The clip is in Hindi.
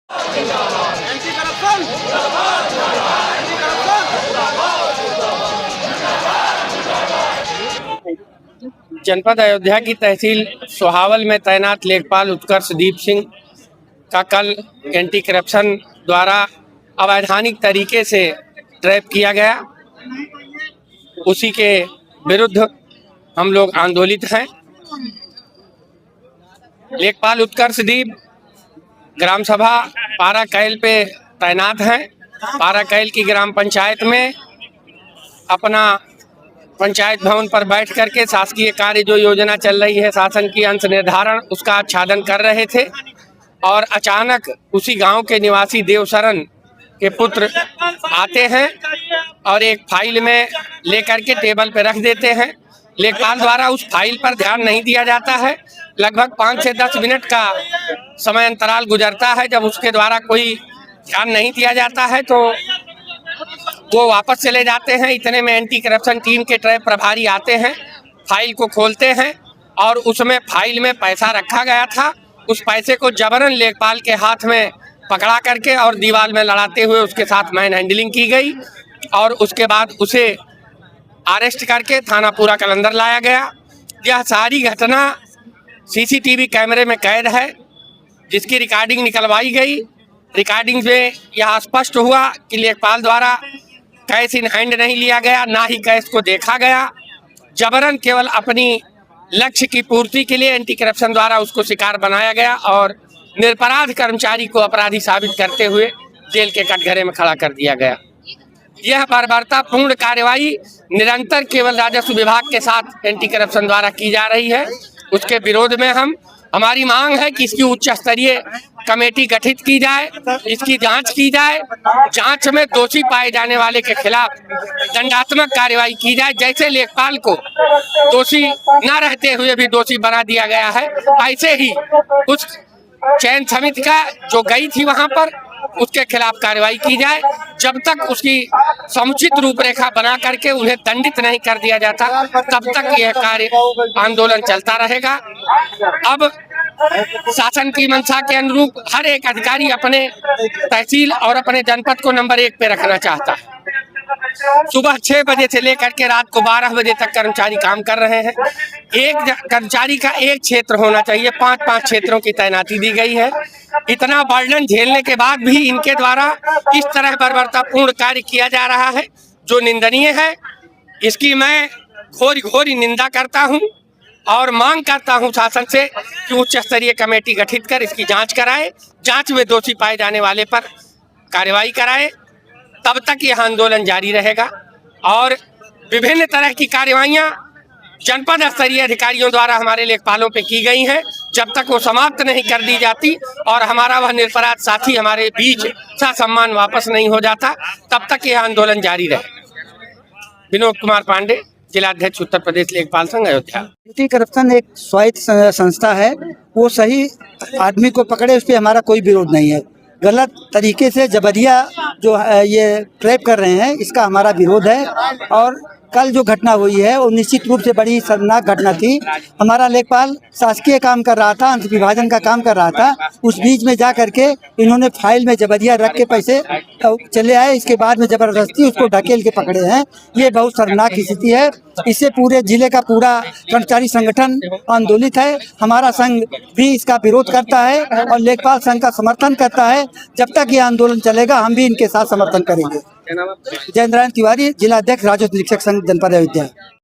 एंटी करप्शन जिंदाबाद, एंटी करप्शन जिंदाबाद। जनपद अयोध्या की तहसील सोहावल में तैनात लेखपाल उत्कर्षदीप सिंह का कल एंटी करप्शन द्वारा अवैधानिक तरीके से ट्रैप किया गया। उसी के विरुद्ध हम लोग आंदोलित हैं। लेखपाल उत्कर्षदीप ग्राम सभा पारा कैल पे तैनात हैं। पारा कैल की ग्राम पंचायत में अपना पंचायत भवन पर बैठ करके शासकीय कार्य जो योजना चल रही है शासन की अंश निर्धारण उसका आच्छादन कर रहे थे और अचानक उसी गांव के निवासी देवशरण के पुत्र आते हैं और एक फाइल में लेकर के टेबल पर रख देते हैं। लेखपाल द्वारा उस फाइल पर ध्यान नहीं दिया जाता है। लगभग 5 से 10 मिनट का समय अंतराल गुजरता है। जब उसके द्वारा कोई ध्यान नहीं दिया जाता है तो वो वापस चले जाते हैं। इतने में एंटी करप्शन टीम के ट्रैप प्रभारी आते हैं, फाइल को खोलते हैं और उसमें फाइल में पैसा रखा गया था। उस पैसे को जबरन लेखपाल के हाथ में पकड़ा करके और दीवार में लड़ाते हुए उसके साथ मैन हैंडलिंग की गई और उसके बाद उसे अरेस्ट करके थाना पूरा कलंदर लाया गया। यह सारी घटना सीसीटीवी कैमरे में कैद है, जिसकी रिकॉर्डिंग निकलवाई गई। रिकॉर्डिंग में यह स्पष्ट हुआ कि लेखपाल द्वारा कैश इन हैंड नहीं लिया गया, ना ही कैश को देखा गया। जबरन केवल अपनी लक्ष्य की पूर्ति के लिए एंटी करप्शन द्वारा उसको शिकार बनाया गया और निरपराध कर्मचारी को अपराधी साबित करते हुए जेल के कटघरे में खड़ा कर दिया गया। यह बर्बरतापूर्ण कार्रवाई निरंतर केवल राजस्व विभाग के साथ एंटी करप्शन द्वारा की जा रही है। उसके विरोध में हमारी मांग है कि इसकी उच्च स्तरीय कमेटी गठित की जाए, इसकी जांच की जाए। जांच में दोषी पाए जाने वाले के खिलाफ दंडात्मक कार्रवाई की जाए। जैसे लेखपाल को दोषी न रहते हुए भी दोषी बना दिया गया है, ऐसे ही उस चयन समिति का जो गई थी वहां पर उसके खिलाफ कार्रवाई की जाए। जब तक उसकी समुचित रूपरेखा बना करके उन्हें दंडित नहीं कर दिया जाता तब तक यह कार्य आंदोलन चलता रहेगा। अब शासन की मंशा के अनुरूप हर एक अधिकारी अपने तहसील और अपने जनपद को नंबर 1 पे रखना चाहता है। सुबह 6 बजे से लेकर के रात को 12 बजे तक कर्मचारी काम कर रहे हैं। एक कर्मचारी का एक क्षेत्र होना चाहिए, 5-5 क्षेत्रों की तैनाती दी गई है। इतना बर्डन झेलने के बाद भी इनके द्वारा इस तरह बर्बरतापूर्ण कार्य किया जा रहा है जो निंदनीय है। इसकी मैं घोर निंदा करता हूं और मांग करता हूं शासन से कि उच्च स्तरीय कमेटी गठित कर इसकी जांच कराए, जांच में दोषी पाए जाने वाले पर कार्रवाई कराए। तब तक यह आंदोलन जारी रहेगा और विभिन्न तरह की कार्रवाइयां जनपद स्तरीय अधिकारियों द्वारा हमारे लेखपालों पे की गई हैं। जब तक वो समाप्त नहीं कर दी जाती और हमारा वह निरपराध साथी हमारे बीच ससम्मान वापस नहीं हो जाता तब तक यह आंदोलन जारी रहे। विनोद कुमार पांडे, जिलाध्यक्ष उत्तर प्रदेश लेखपाल संघ अयोध्या। एंटी करप्शन एक स्वायत्त संस्था है, वो सही आदमी को पकड़े उस पर हमारा कोई विरोध नहीं है। गलत तरीके से जबरिया जो ये ट्रैप कर रहे हैं इसका हमारा विरोध है। और कल जो घटना हुई है वो निश्चित रूप से बड़ी शर्मनाक घटना थी। हमारा लेखपाल शासकीय काम कर रहा था, अंश विभाजन का काम कर रहा था। उस बीच में जा करके इन्होंने फाइल में जबरिया रख के पैसे चले आए। इसके बाद में जबरदस्ती उसको ढकेल के पकड़े हैं। ये बहुत शर्मनाक स्थिति है। इससे पूरे जिले का पूरा कर्मचारी संगठन आंदोलित है। हमारा संघ भी इसका विरोध करता है और लेखपाल संघ का समर्थन करता है। जब तक ये आंदोलन चलेगा हम भी इनके साथ समर्थन करेंगे। जय नारायण तिवारी, जिलाध्यक्ष राजस्व निरीक्षक संघ जनपद अयोध्या।